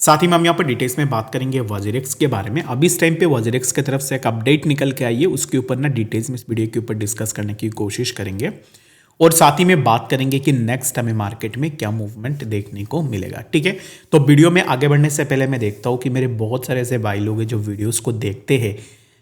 साथ ही में हम यहाँ पर डिटेल्स में बात करेंगे वजीरेक्स के बारे में। अभी इस टाइम पे वजीरेक्स की तरफ से एक अपडेट निकल के आई है, उसके ऊपर ना डिटेल्स में इस वीडियो के ऊपर डिस्कस करने की कोशिश करेंगे और साथ ही में बात करेंगे कि नेक्स्ट हमें मार्केट में क्या मूवमेंट देखने को मिलेगा। ठीक है, तो वीडियो में आगे बढ़ने से पहले मैं देखता हूँ कि मेरे बहुत सारे ऐसे भाई लोग हैं जो वीडियोस को देखते हैं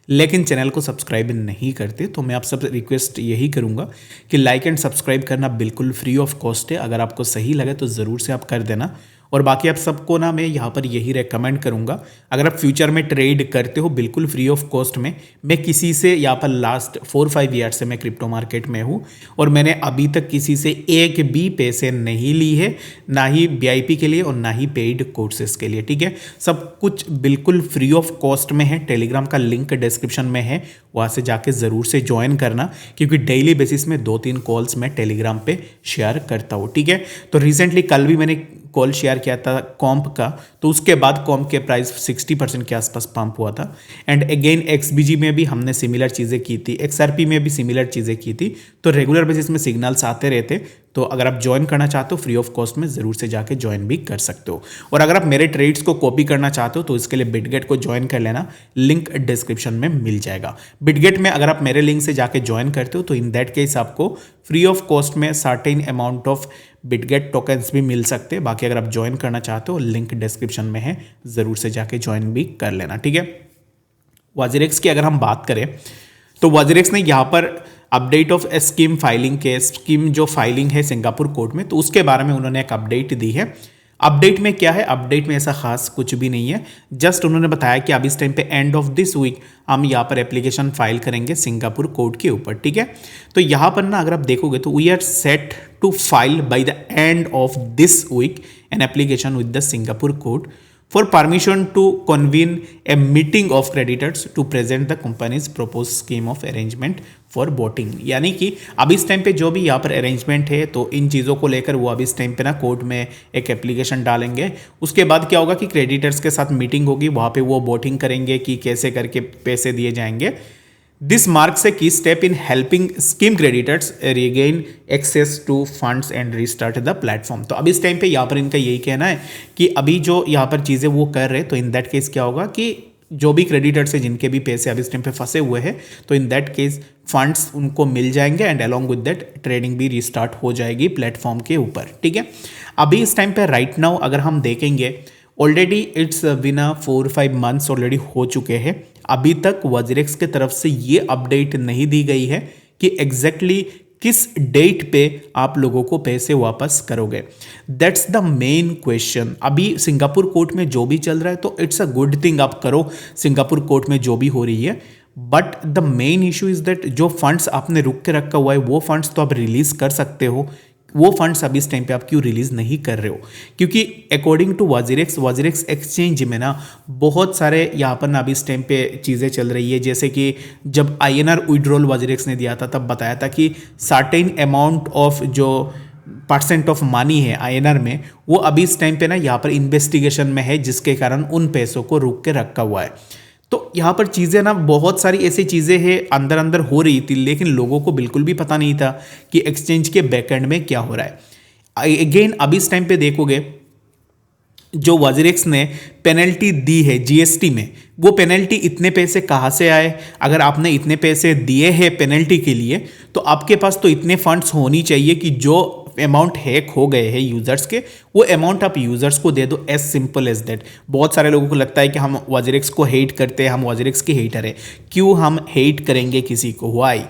लेकिन चैनल को सब्सक्राइब नहीं करते, तो मैं आप सब रिक्वेस्ट यही करूंगा कि लाइक एंड सब्सक्राइब करना बिल्कुल फ्री ऑफ कॉस्ट है। अगर आपको सही लगे तो ज़रूर से आप कर देना। और बाकी आप सबको ना मैं यहाँ पर यही रेकमेंड करूँगा, अगर आप फ्यूचर में ट्रेड करते हो बिल्कुल फ्री ऑफ कॉस्ट में। मैं किसी से यहाँ पर लास्ट 4-5 ईयर से मैं क्रिप्टो मार्केट में हूँ और मैंने अभी तक किसी से एक भी पैसे नहीं ली है, ना ही VIP के लिए और ना ही पेड कोर्सेज के लिए। ठीक है, सब कुछ बिल्कुल फ्री ऑफ कॉस्ट में है। टेलीग्राम का लिंक डिस्क्रिप्शन में है, वहाँ से जाके ज़रूर से ज्वाइन करना, क्योंकि डेली बेसिस में 2-3 कॉल्स मैं टेलीग्राम पे शेयर करता हूँ। ठीक है, तो रिसेंटली कल भी मैंने कॉल शेयर किया था कॉम्प का, तो उसके बाद कॉम्प के प्राइस 60% के आसपास पंप हुआ था। एंड अगेन XBG में भी हमने सिमिलर चीज़ें की थी, XRP में भी सिमिलर चीज़ें की थी। तो रेगुलर बेसिस में सिग्नल्स आते रहते, तो अगर आप ज्वाइन करना चाहते हो फ्री ऑफ कॉस्ट में ज़रूर से जाके ज्वाइन भी कर सकते हो। और अगर आप मेरे ट्रेड्स को कॉपी करना चाहते हो तो इसके लिए बिटगेट को ज्वाइन कर लेना, लिंक डिस्क्रिप्शन में मिल जाएगा। बिटगेट में अगर आप मेरे लिंक से जाके ज्वाइन करते हो तो इन दैट केस आपको फ्री ऑफ कॉस्ट में certain amount of Bitget tokens भी मिल सकते हैं। बाकी अगर आप ज्वाइन करना चाहते हो लिंक डिस्क्रिप्शन में है, ज़रूर से जाके ज्वाइन भी कर लेना। ठीक है, वजीरेक्स की अगर हम बात करें तो वजीरेक्स ने यहाँ पर अपडेट ऑफ स्कीम फाइलिंग के स्कीम जो फाइलिंग है सिंगापुर कोर्ट में, तो उसके बारे में उन्होंने एक अपडेट दी है। अपडेट में क्या है, अपडेट में ऐसा खास कुछ भी नहीं है, जस्ट उन्होंने बताया कि अब इस टाइम पे एंड ऑफ दिस वीक हम यहाँ पर एप्लीकेशन फाइल करेंगे सिंगापुर कोर्ट के ऊपर। ठीक है, तो यहाँ पर ना अगर आप देखोगे तो we are set to file by the end of this week an application with the Singapore court for permission to convene a meeting of creditors to present the company's proposed scheme of arrangement for voting। यानी कि अब इस time पे जो भी यहाँ पर arrangement है तो इन चीज़ों को लेकर वो अब इस टाइम पे ना कोर्ट में एक एप्लीकेशन डालेंगे। उसके बाद क्या होगा कि क्रेडिटर्स के साथ मीटिंग होगी, वहाँ पे वो वोटिंग करेंगे कि कैसे करके पैसे दिए जाएंगे। This marks a key step in helping scheme creditors regain access to funds and restart the platform. तो अब इस टाइम पे यहाँ पर इनका यही कहना है कि अभी जो यहाँ पर चीज़ें वो कर रहे हैं, तो इन दैट केस क्या होगा कि जो भी क्रेडिटर्स है जिनके भी पैसे अब इस टाइम पे फंसे हुए हैं, तो इन दैट केस फंड्स उनको मिल जाएंगे and along with that trading भी रिस्टार्ट हो जाएगी प्लेटफॉर्म के ऊपर। ठीक है, अभी इस टाइम पे राइट नाउ अगर हम देखेंगे ऑलरेडी इट्स बिना 4-5 मंथ्स ऑलरेडी हो चुके हैं। अभी तक वजीरेक्स के तरफ से ये अपडेट नहीं दी गई है कि एग्जैक्टली किस डेट पे आप लोगों को पैसे वापस करोगे। That's the main question. अभी सिंगापुर कोर्ट में जो भी चल रहा है तो इट्स अ गुड थिंग, आप करो सिंगापुर कोर्ट में जो भी हो रही है, but the main issue is that जो फंड्स आपने रुक के रखा हुआ है वो फंड्स तो आप रिलीज कर सकते हो, वो फंड्स अभी इस टाइम पे आप क्यों रिलीज नहीं कर रहे हो? क्योंकि अकॉर्डिंग टू वजीरेक्स एक्सचेंज में ना बहुत सारे यहाँ पर ना अभी इस टाइम पे चीज़ें चल रही है। जैसे कि जब INR विड्रॉल वजीरेक्स ने दिया था तब बताया था कि सर्टेन अमाउंट ऑफ जो % ऑफ मनी है INR में, वो अभी इस टाइम पे ना यहाँ पर इन्वेस्टिगेशन में है, जिसके कारण उन पैसों को रोक के रखा हुआ है। तो यहाँ पर चीज़ें ना बहुत सारी ऐसी चीज़ें हैं अंदर अंदर हो रही थी, लेकिन लोगों को बिल्कुल भी पता नहीं था कि एक्सचेंज के बैकएंड में क्या हो रहा है। अगेन अभी इस टाइम पे देखोगे जो वजीरेक्स ने पेनल्टी दी है GST में, वो पेनल्टी इतने पैसे कहाँ से आए? अगर आपने इतने पैसे दिए हैं पेनल्टी के लिए तो आपके पास तो इतने फंड्स होनी चाहिए कि जो अमाउंट हैक हो गए हैं यूजर्स के, वो अमाउंट आप यूजर्स को दे दो, एज सिंपल एज दैट। बहुत सारे लोगों को लगता है कि हम वजीरेक्स को हेट करते हैं, हम वजीरेक्स के हेटर हैं। क्यों हम हेट करेंगे किसी को? वाई?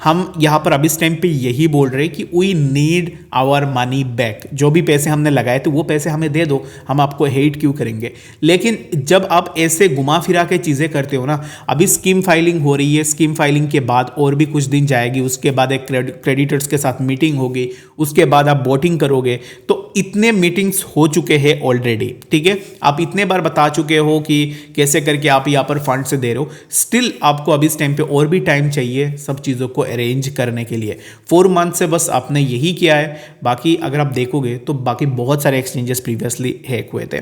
हम यहाँ पर अब इस टाइम पे यही बोल रहे हैं कि we need our money back. जो भी पैसे हमने लगाए थे वो पैसे हमें दे दो, हम आपको हेट क्यों करेंगे? लेकिन जब आप ऐसे घुमा फिरा के चीज़ें करते हो ना, अभी स्कीम फाइलिंग हो रही है, स्कीम फाइलिंग के बाद और भी कुछ दिन जाएगी, उसके बाद एक क्रेडिटर्स के साथ मीटिंग होगी, उसके बाद आप वोटिंग करोगे। तो इतने मीटिंग्स हो चुके हैं ऑलरेडी, ठीक है, आप इतने बार बता चुके हो कि कैसे करके आप यहाँ पर फंड से दे रहे हो। स्टिल आपको अभी इस टाइम पे और भी टाइम चाहिए सब चीज़ों को अरेंज करने के लिए। 4 मंथ से बस आपने यही किया है। बाकी अगर आप देखोगे तो बाकी बहुत सारे एक्सचेंजेस प्रीवियसली हैक हुए थे,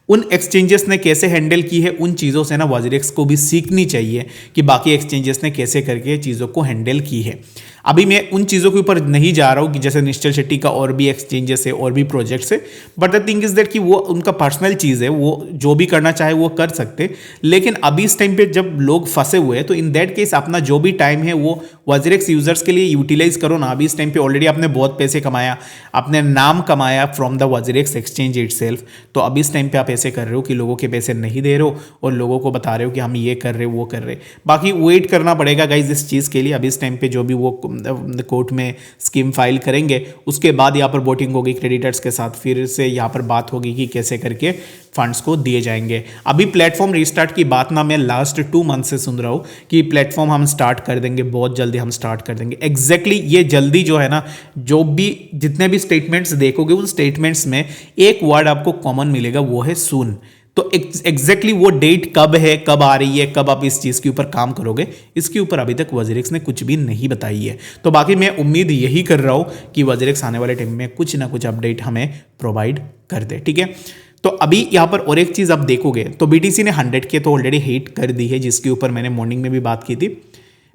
उन एक्सचेंजेस ने कैसे हैंडल की है, उन चीज़ों से ना वजीरेक्स को भी सीखनी चाहिए कि बाकी एक्सचेंजेस ने कैसे करके चीज़ों को हैंडल की है। अभी मैं उन चीज़ों के ऊपर नहीं जा रहा हूँ कि जैसे निश्चल शेट्टी का और भी एक्सचेंजेस है और भी प्रोजेक्ट्स है, but the thing is that कि वो उनका पर्सनल चीज़ है, वो जो भी करना चाहे वो कर सकते। लेकिन अभी इस टाइम पे जब लोग फंसे हुए हैं तो इन दैट केस अपना जो भी टाइम है वो वज्रेक्स यूजर्स के लिए यूटिलाइज करो ना। अभी इस टाइम पे ऑलरेडी आपने बहुत पैसे कमाया, आपने नाम कमाया फ्रॉम द वज्रेक्स एक्सचेंज इटसेल्फ, तो अभी इस टाइम पे आप ऐसे कर रहे हो कि लोगों के पैसे नहीं दे रहे हो और लोगों को बता रहे हो कि हम ये कर रहे वो कर रहे। बाकी वेट करना पड़ेगा गाइज इस चीज़ के लिए। अभी इस टाइम पे जो भी वो कोर्ट में स्कीम फाइल करेंगे उसके बाद यहाँ पर वोटिंग होगी क्रेडिटर्स के साथ, फिर से यहाँ पर बात होगी कि कैसे करके फंड्स को दिए जाएंगे। अभी प्लेटफॉर्म रिस्टार्ट की बात ना मैं लास्ट 2 मंथ से सुन रहा हूँ कि प्लेटफॉर्म हम स्टार्ट कर देंगे, बहुत जल्दी हम स्टार्ट कर देंगे। एग्जैक्टली ये जल्दी जो है ना, जो भी जितने भी स्टेटमेंट्स देखोगे उन स्टेटमेंट्स में एक वर्ड आपको कॉमन मिलेगा, वो है सून। तो एग्जैक्टली वो डेट कब है, कब आ रही है, कब आप इस चीज़ के ऊपर काम करोगे, इसके ऊपर अभी तक वज्रेक्स ने कुछ भी नहीं बताई है। तो बाकी मैं उम्मीद यही कर रहा हूँ कि वज्रेक्स आने वाले टाइम में कुछ ना कुछ अपडेट हमें प्रोवाइड कर दे, ठीक है। तो अभी यहाँ पर और एक चीज़ आप देखोगे तो बीटीसी ने 100 के तो ऑलरेडी हिट कर दी है, जिसके ऊपर मैंने मॉर्निंग में भी बात की थी।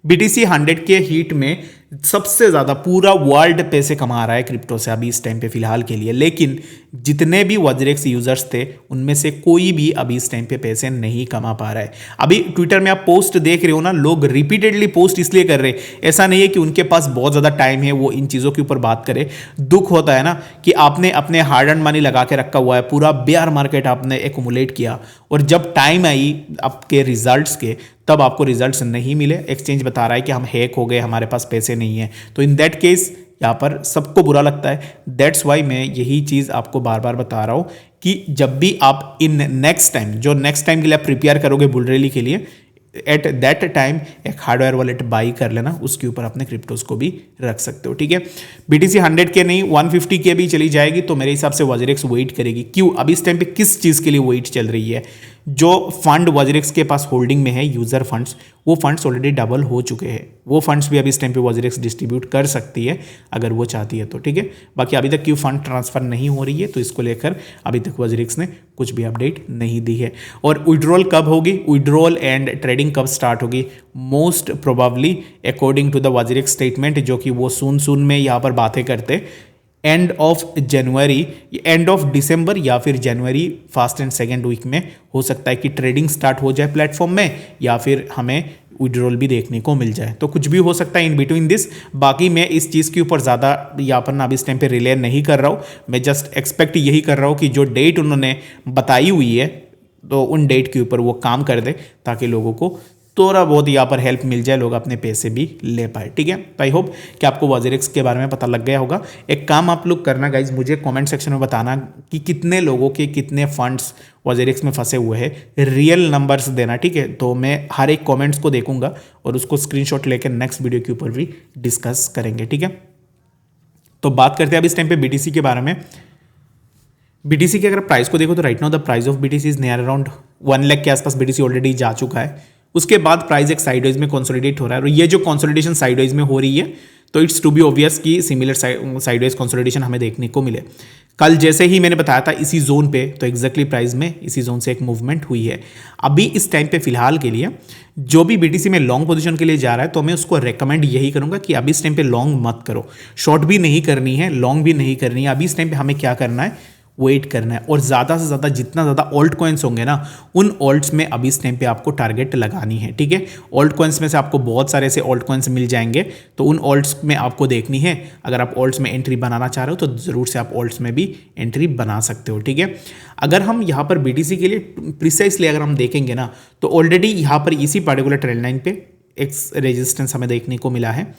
बीटीसी 100 के हीट में सबसे ज़्यादा पूरा वर्ल्ड पैसे कमा रहा है क्रिप्टो से अभी इस टाइम पे फिलहाल के लिए। लेकिन जितने भी वज्रेक्स यूजर्स थे उनमें से कोई भी अभी इस टाइम पे पैसे नहीं कमा पा रहा है। अभी ट्विटर में आप पोस्ट देख रहे हो ना, लोग रिपीटेडली पोस्ट इसलिए कर रहे हैं, ऐसा नहीं है कि उनके पास बहुत ज़्यादा टाइम है वो इन चीज़ों के ऊपर बात करे। दुख होता है ना कि आपने अपने हार्ड एंड मनी लगा के रखा हुआ है, पूरा बेयर मार्केट आपने एक्यूमुलेट किया और जब टाइम आई आपके रिजल्ट्स के तब आपको रिजल्ट्स नहीं मिले। एक्सचेंज बता रहा है कि हम हैक हो गए, हमारे पास पैसे नहीं है। तो इन दैट केस यहाँ पर सबको बुरा लगता है। दैट्स वाई मैं यही चीज़ आपको बार बार बता रहा हूँ कि जब भी आप इन नेक्स्ट टाइम, जो नेक्स्ट टाइम के लिए आप प्रिपेयर करोगे बुल रैली के लिए, एट दैट टाइम एक हार्डवेयर वॉलेट बाई कर लेना, उसके ऊपर अपने क्रिप्टोज को भी रख सकते हो, ठीक है। बीटीसी 100 के नहीं 150 के भी चली जाएगी तो मेरे हिसाब से वज्रेक्स वेट करेगी। क्यों? अभी इस टाइम पे किस चीज़ के लिए वेट चल रही है? जो फंड वज्रेक्स के पास होल्डिंग में है, यूजर फंड्स, वो फंड्स ऑलरेडी डबल हो चुके हैं। वो फंड्स भी अभी इस टाइम पे वज्रेक्स डिस्ट्रीब्यूट कर सकती है अगर वो चाहती है तो, ठीक है। बाकी अभी तक क्यों फंड ट्रांसफर नहीं हो रही है तो इसको लेकर अभी तक वज्रेक्स ने कुछ भी अपडेट नहीं दी है। और विड्रॉल कब होगी, विड्रॉल एंड ट्रेडिंग कब स्टार्ट होगी? Most probably according to the WazirX statement, जो कि वो सून में यहाँ पर बातें करते, end of January, end of December या फिर January first and second week में हो सकता है कि ट्रेडिंग स्टार्ट हो जाए प्लेटफॉर्म में, या फिर हमें विड्रॉल भी देखने को मिल जाए। तो कुछ भी हो सकता है इन बिटवीन दिस। बाकी मैं इस चीज़ के ऊपर ज़्यादा यहाँ पर ना अभी इस टाइम पे रिले नहीं कर रहा हूँ। मैं जस्ट एक्सपेक्ट यही कर रहा हूँ कि जो डेट उन्होंने बताई हुई है तो उन डेट के ऊपर वो काम कर दे, ताकि लोगों को थोड़ा बहुत यहाँ पर हेल्प मिल जाए, लोग अपने पैसे भी ले पाए, ठीक है। तो आई होप कि आपको वज्रेक्स के बारे में पता लग गया होगा। एक काम आप लोग करना गाइज, मुझे कमेंट सेक्शन में बताना कि कितने लोगों के कितने फंड्स वज्रेक्स में फंसे हुए हैं, रियल नंबर्स देना, ठीक है। तो मैं हर एक कमेंट्स को देखूंगा और उसको स्क्रीनशॉट लेकर नेक्स्ट वीडियो के ऊपर भी डिस्कस करेंगे, ठीक है। तो बात करते हैं अब इस टाइम पे बीटीसी के बारे में। बीटीसी के अगर प्राइस को देखो तो right now the price of BTC is near around 1 lakh के आसपास बीटीसी ऑलरेडी जा चुका है। उसके बाद प्राइस एक साइडवेज में कंसोलिडेट हो रहा है, और ये जो कंसोलिडेशन साइडवेज में हो रही है तो इट्स टू बी ऑब्वियस कि सिमिलर साइडवेज कंसोलिडेशन हमें देखने को मिले। कल जैसे ही मैंने बताया था इसी जोन पे, तो एग्जैक्टली प्राइस में इसी जोन से एक मूवमेंट हुई है। अभी इस टाइम पे फिलहाल के लिए जो भी बीटीसी में लॉन्ग पोजीशन के लिए जा रहा है तो मैं उसको रेकमेंड यही करूंगा कि अभी इस टाइम पे लॉन्ग मत करो, शॉर्ट भी नहीं करनी है, लॉन्ग भी नहीं करनी है। अभी इस टाइम पे हमें क्या करना है, वेट करना है, और ज़्यादा से ज़्यादा जितना ज़्यादा ऑल्ट कॉइन्स होंगे ना, उन ऑल्ट्स में अभी इस टाइम पे आपको टारगेट लगानी है, ठीक है। ऑल्ट कॉइन्स में से आपको बहुत सारे ऐसे ऑल्ट कॉइन्स मिल जाएंगे, तो उन ऑल्ट्स में आपको देखनी है। अगर आप ऑल्ट्स में एंट्री बनाना चाह रहे हो तो ज़रूर से आप ऑल्ट्स में भी एंट्री बना सकते हो, ठीक है। अगर हम यहाँ पर बीटीसी के लिए प्रिसाइसली अगर हम देखेंगे ना, तो ऑलरेडी यहाँ पर इसी पर्टिकुलर ट्रेंड लाइन पे एक रेजिस्टेंस हमें देखने को मिला है।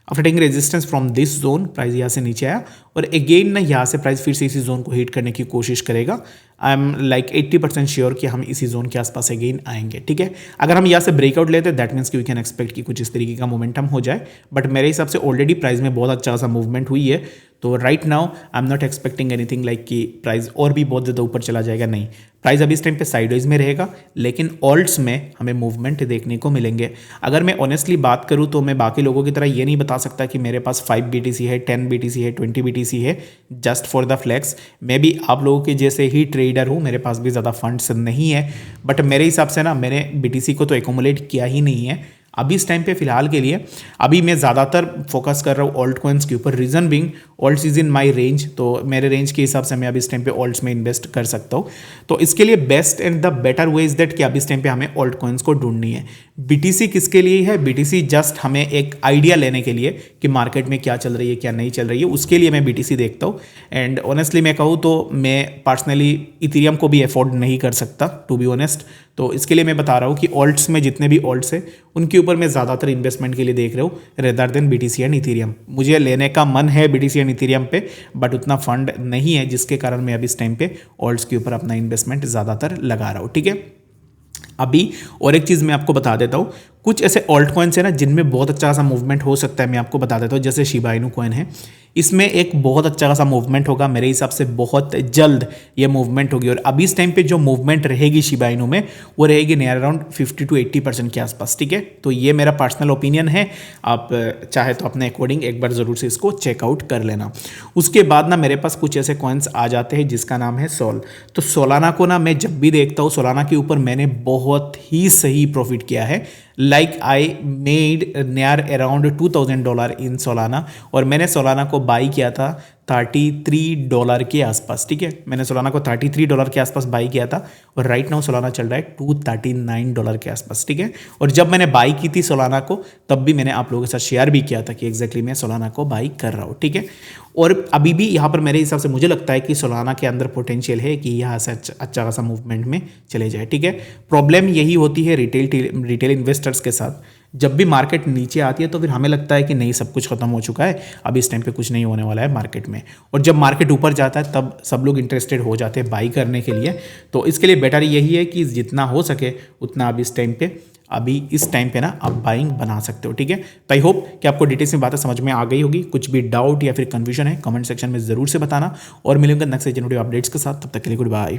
After taking resistance from this zone, price यहाँ से नीचे आया और अगेन ना यहाँ से प्राइस फिर से इसी जोन को हिट करने की कोशिश करेगा। आई एम लाइक 80% श्योर कि हम इसी जोन के आसपास अगेन आएंगे, ठीक है। अगर हम यहाँ से ब्रेकआउट लेते हैं दैट मीन्स कि वी कैन एक्सपेक्ट कि कुछ इस तरीके का मोमेंटम हो जाए, बट मेरे हिसाब से ऑलरेडी प्राइस में बहुत अच्छा सा मूवमेंट हुई है। तो right now I am not expecting anything like कि प्राइस और भी बहुत ज़्यादा ऊपर चला जाएगा, नहीं। प्राइस अभी इस टाइम पे साइडवेज में रहेगा, लेकिन ऑल्ट्स में हमें मूवमेंट देखने को मिलेंगे। अगर मैं ऑनेस्टली बात करूं तो मैं बाकी लोगों की तरह ये नहीं बता सकता कि मेरे पास 5 BTC है, 10 BTC है, 20 BTC है जस्ट फॉर द फ्लैक्स। मैं भी आप लोगों के जैसे ही ट्रेडर हूँ, मेरे पास भी ज़्यादा फंड्स नहीं है, बट मेरे हिसाब से ना मैंने BTC को तो एक्यूमुलेट किया ही नहीं है। अभी इस टाइम पे फिलहाल के लिए अभी मैं ज़्यादातर फोकस कर रहा हूँ ऑल्ट कॉइन्स के ऊपर। Reason Bing ult's is in my range, तो मेरे रेंज के हिसाब से मैं अभी इस टाइम पे ऑल्ट्स में इन्वेस्ट कर सकता हूँ। तो इसके लिए best and the better way is that कि अभी इस टाइम पे हमें ऑल्ट कॉइन्स को ढूंढनी है। बीटीसी किसके लिए है? बीटीसी जस्ट हमें एक आइडिया लेने के लिए कि मार्केट में क्या चल रही है क्या नहीं चल रही है, उसके लिए मैं बीटीसी देखता हूँ। एंड ऑनेस्टली मैं कहूँ तो मैं पर्सनली इथेरियम को भी अफोर्ड नहीं कर सकता, टू बी ऑनेस्ट। तो इसके लिए मैं बता रहा हूँ कि ऑल्ट्स में जितने भी ऑल्ट्स है उनके ऊपर मैं ज़्यादातर इन्वेस्टमेंट के लिए देख रहा हूँ rather than BTC and Ethereum. मुझे लेने का मन है बीटीसी एंड इथेरियम पे, बट उतना फंड नहीं है, जिसके कारण मैं अभी इस टाइम पे ऑल्ट्स के ऊपर अपना इन्वेस्टमेंट ज़्यादातर लगा रहा हूँ। ठीक है, अभी और एक चीज़ मैं आपको बता देता हूँ, कुछ ऐसे ऑल्ट कॉइन्स है ना जिनमें बहुत अच्छा खासा मूवमेंट हो सकता है। मैं आपको बता देता हूँ, जैसे शिबा इनू कॉइन है, इसमें एक बहुत अच्छा खासा मूवमेंट होगा, मेरे हिसाब से बहुत जल्द ये मूवमेंट होगी। और अभी इस टाइम पे जो मूवमेंट रहेगी शिबा इनू में वो रहेगी नियर अराउंड 50 to 80% के आसपास। ठीक है, तो ये मेरा पर्सनल ओपिनियन है, आप चाहे तो अपने अकॉर्डिंग एक बार ज़रूर से इसको चेकआउट कर लेना। उसके बाद ना मेरे पास कुछ ऐसे कॉइन्स आ जाते हैं जिसका नाम है सोल। तो सोलाना को ना मैं जब भी देखता हूँ, सोलाना के ऊपर मैंने बहुत ही सही प्रॉफिट किया है। Like I made near around $2000 in Solana, और मैंने सोलाना को बाई किया था $33 के आसपास। ठीक है, मैंने सोलाना को $33 के आसपास बाई किया था, और राइट नाउ सोलाना चल रहा है $239 के आसपास। ठीक है, और जब मैंने बाई की थी सोलाना को तब भी मैंने आप लोगों के साथ शेयर भी किया था कि एग्जैक्टली मैं सोलाना को बाई कर रहा हूँ। ठीक है, और अभी भी यहाँ पर मेरे हिसाब से मुझे लगता है कि सोलाना के अंदर पोटेंशियल है कि यहाँ से अच्छा खासा मूवमेंट में चले जाए। ठीक है, प्रॉब्लम यही होती है रिटेल इन्वेस्टर्स के साथ, जब भी मार्केट नीचे आती है तो फिर हमें लगता है कि नहीं सब कुछ खत्म हो चुका है, अभी इस टाइम पे कुछ नहीं होने वाला है मार्केट में। और जब मार्केट ऊपर जाता है तब सब लोग इंटरेस्टेड हो जाते हैं बाई करने के लिए। तो इसके लिए बेटर यही है कि जितना हो सके उतना अभी इस टाइम पे ना आप बाइंग बना सकते हो। ठीक है, तो आई होप कि आपको डिटेल्स में बातें समझ में आ गई होगी। कुछ भी डाउट या फिर कन्फ्यूजन है कमेंट सेक्शन में ज़रूर से बताना, और मिलेंगे नेक्स्ट वीडियो अपडेट्स के साथ। तब तक के लिए गुड बाय।